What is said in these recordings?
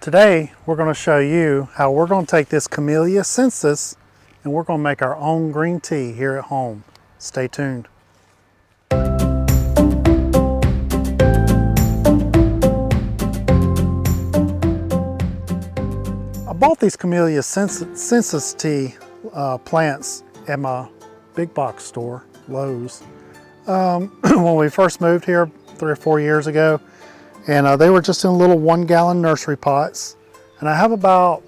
Today we're going to show you how we're going to take this Camellia Sinensis and we're going to make our own green tea here at home. Stay tuned. I bought these Camellia Sinensis tea plants at my big box store, Lowe's, when we first moved here 3 or 4 years ago. And they were just in little 1-gallon nursery pots. And I have about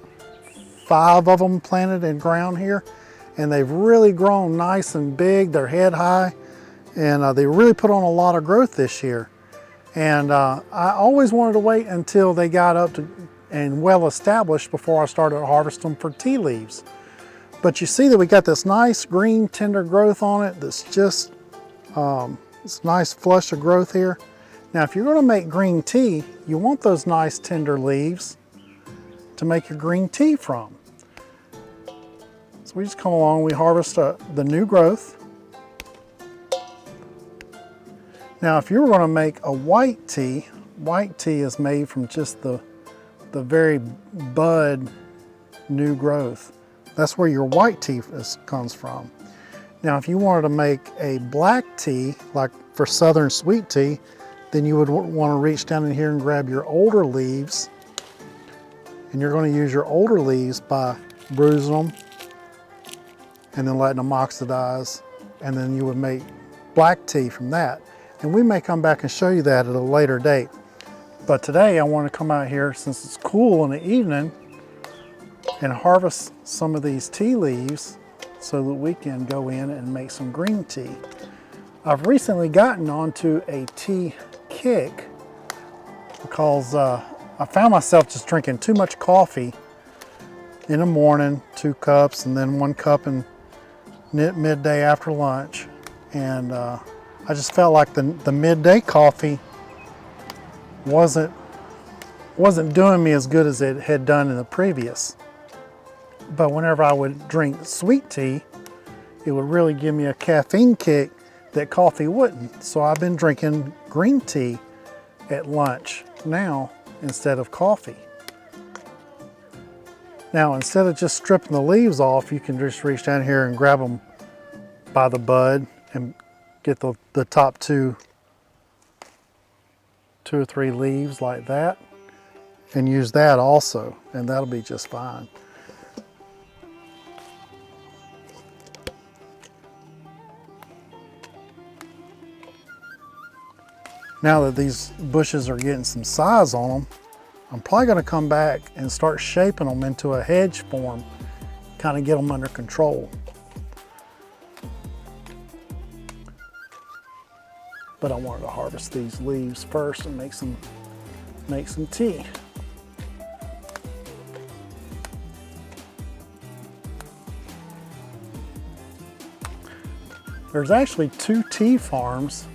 5 of them planted in ground here. And they've really grown nice and big. They're head high. And they really put on a lot of growth this year. And I always wanted to wait until they got up to and well established before I started to harvest them for tea leaves. But you see that we got this nice green tender growth on it that's just this nice flush of growth here. Now, if you're going to make green tea, you want those nice tender leaves to make your green tea from. So we just come along, we harvest the new growth. Now, if you were going to make a white tea is made from just the very bud new growth. That's where your white tea comes from. Now, if you wanted to make a black tea, like for Southern sweet tea, then you would want to reach down in here and grab your older leaves. And you're going to use your older leaves by bruising them and then letting them oxidize. And then you would make black tea from that. And we may come back and show you that at a later date. But today I want to come out here, since it's cool in the evening, and harvest some of these tea leaves so that we can go in and make some green tea. I've recently gotten onto a tea kick because I found myself just drinking too much coffee in the morning, 2 cups, and then 1 cup in midday after lunch. And I just felt like the midday coffee wasn't doing me as good as it had done in the previous. But whenever I would drink sweet tea, it would really give me a caffeine kick that coffee wouldn't. So I've been drinking green tea at lunch now instead of coffee. Now, instead of just stripping the leaves off, you can just reach down here and grab them by the bud and get the top 2 or 3 leaves like that and use that also, and that'll be just fine. Now that these bushes are getting some size on them, I'm probably going to come back and start shaping them into a hedge form, kind of get them under control. But I wanted to harvest these leaves first and make some tea. There's actually 2 tea farms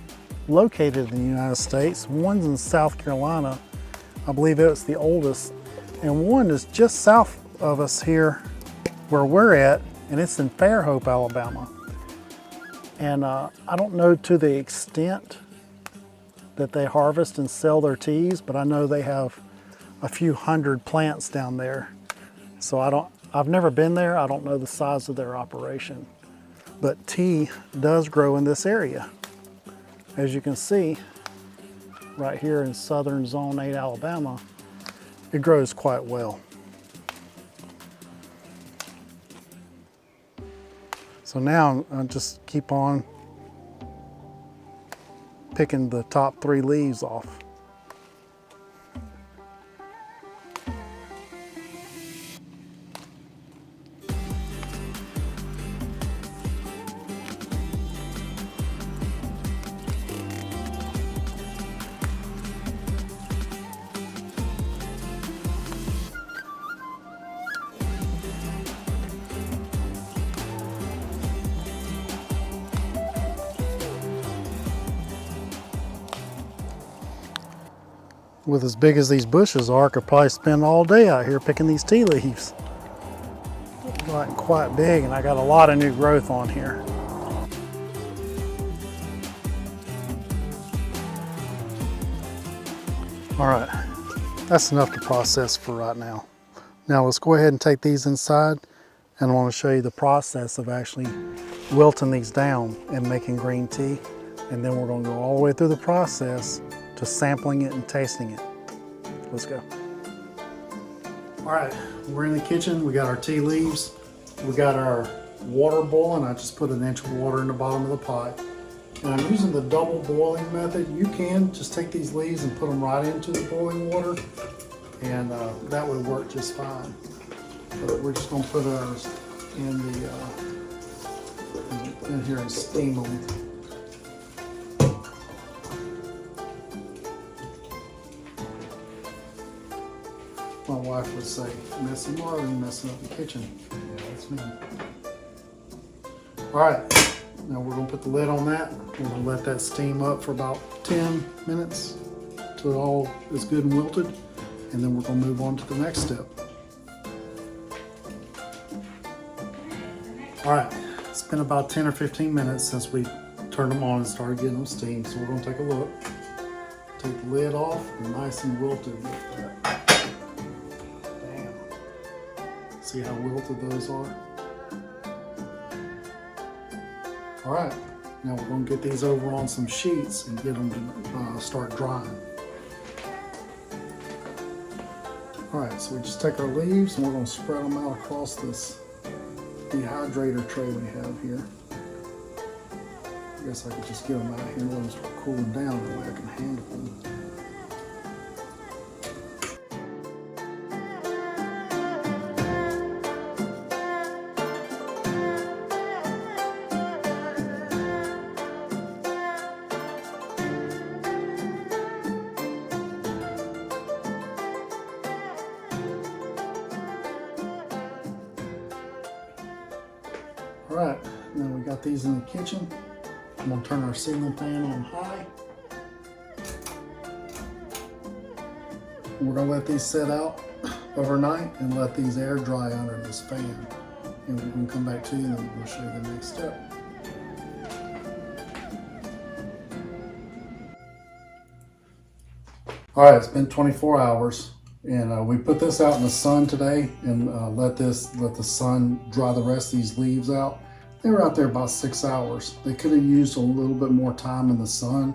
located in the United States. One's in South Carolina. I believe it's the oldest. And one is just south of us here where we're at, and it's in Fairhope, Alabama. And I don't know to the extent that they harvest and sell their teas, but I know they have a few hundred plants down there. So I've never been there. I don't know the size of their operation. But tea does grow in this area. As you can see, right here in southern Zone 8, Alabama, it grows quite well. So now I'll just keep on picking the top 3 leaves off. With as big as these bushes are, I could probably spend all day out here picking these tea leaves. Gotten quite big, and I got a lot of new growth on here. All right, That's enough to process for right now. Now let's go ahead and take these inside, and I want to show you the process of actually wilting these down and making green tea. And then we're going to go all the way through the process to sampling it and tasting it. Let's go. All right, we're in the kitchen. We got our tea leaves. We got our water boiling. I just put an inch of water in the bottom of the pot. And I'm using the double boiling method. You can just take these leaves and put them right into the boiling water, and that would work just fine. But we're just gonna put ours in the in here and steam them. My wife would say, "Messy Marvin messing up the kitchen." Yeah, that's me. All right, now we're gonna put the lid on that. We're gonna let that steam up for about 10 minutes till it all is good and wilted, and then we're gonna move on to the next step. All right, it's been about 10 or 15 minutes since we turned them on and started getting them steamed, so we're gonna take a look. Take the lid off, and nice and wilted with that. Damn. See how wilted those are? All right, now we're gonna get these over on some sheets and get them to start drying. All right, so we just take our leaves and we're gonna spread them out across this dehydrator tray we have here. I guess I could just get them out here and let them start cooling down, that way I can handle them. All right, now we got these in the kitchen. I'm gonna turn our ceiling fan on high. We're gonna let these set out overnight and let these air dry under this fan. And we're gonna come back to you and then we'll show you the next step. All right, it's been 24 hours. And we put this out in the sun today and let the sun dry the rest of these leaves out. They were out there about 6 hours. They could have used a little bit more time in the sun,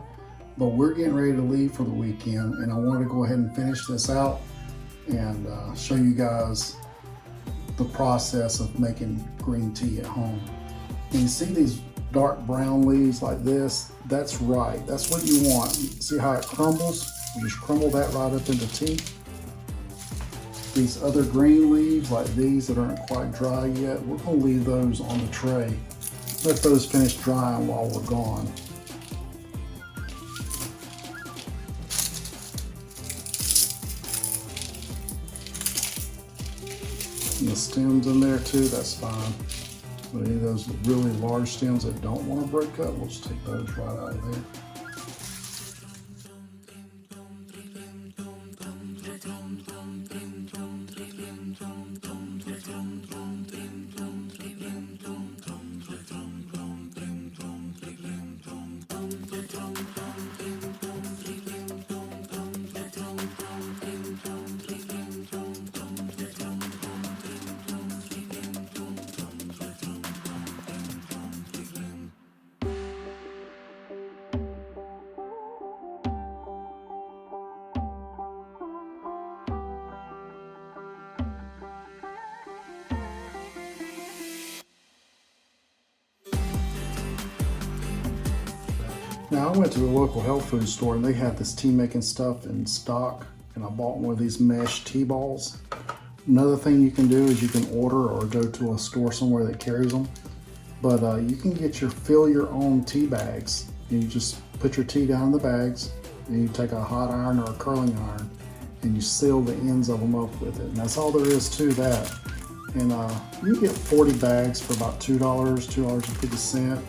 but we're getting ready to leave for the weekend, and I wanted to go ahead and finish this out and show you guys the process of making green tea at home. And you see these dark brown leaves like this? That's right, that's what you want. See how it crumbles? You just crumble that right up into tea. These other green leaves like these that aren't quite dry yet, we're going to leave those on the tray. Let those finish drying while we're gone. And the stems in there too, that's fine. But any of those really large stems that don't want to break up, we'll just take those right out of there. Now I went to the local health food store and they had this tea making stuff in stock, and I bought one of these mesh tea balls. Another thing you can do is you can order or go to a store somewhere that carries them, but you can fill your own tea bags. You just put your tea down in the bags, and you take a hot iron or a curling iron and you seal the ends of them up with it, and that's all there is to that. And you get 40 bags for about $2, $2.50.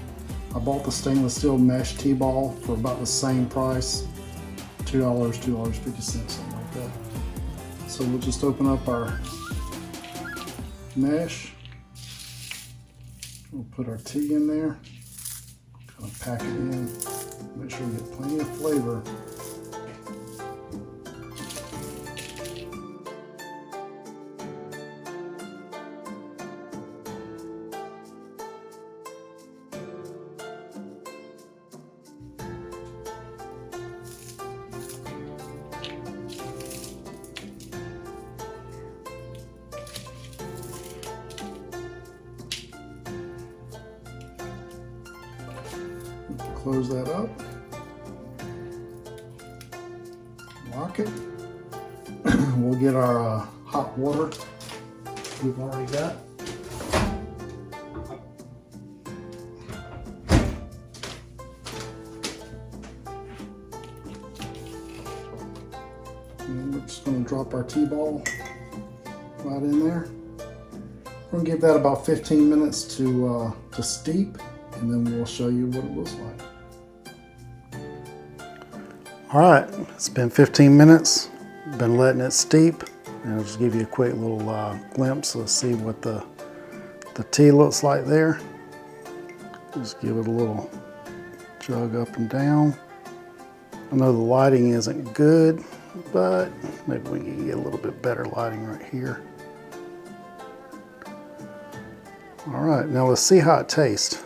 I bought the stainless steel mesh tea ball for about the same price, $2, $2.50, something like that. So we'll just open up our mesh. We'll put our tea in there, kind of pack it in, make sure we get plenty of flavor. close that up. Lock it. We'll get our hot water we've already got. And we're just going to drop our tea ball right in there. We're going to give that about 15 minutes to steep, and then we'll show you what it looks like. All right, it's been 15 minutes. Been letting it steep, and I'll just give you a quick little glimpse. Let's see what the tea looks like there. Just give it a little jug up and down. I know the lighting isn't good, but maybe we can get a little bit better lighting right here. All right, now let's see how it tastes.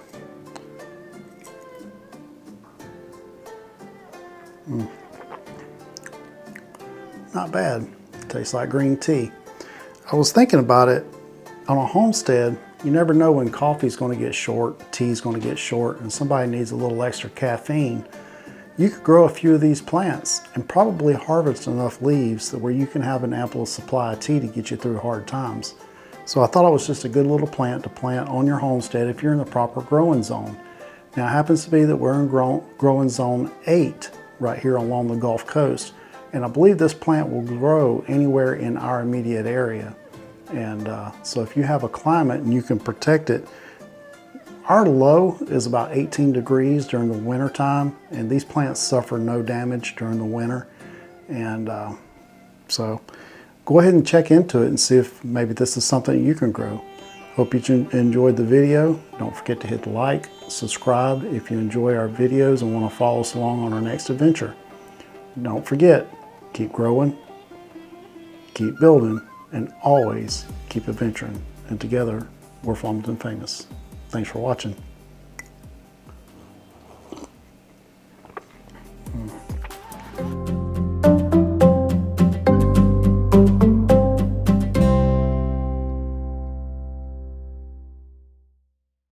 Not bad. Tastes like green tea. I was thinking about it. On a homestead, you never know when coffee's going to get short, tea's going to get short, and somebody needs a little extra caffeine. You could grow a few of these plants and probably harvest enough leaves that where you can have an ample supply of tea to get you through hard times. So I thought it was just a good little plant to plant on your homestead if you're in the proper growing zone. Now it happens to be that we're in growing zone 8 right here along the Gulf Coast. And I believe this plant will grow anywhere in our immediate area. And so if you have a climate and you can protect it, our low is about 18 degrees during the winter time, and these plants suffer no damage during the winter. And so go ahead and check into it and see if maybe this is something you can grow. Hope you enjoyed the video. Don't forget to hit the like, subscribe if you enjoy our videos and want to follow us along on our next adventure. Don't forget, keep growing, keep building, and always keep adventuring. And together, we're Farmington Famous. Thanks for watching.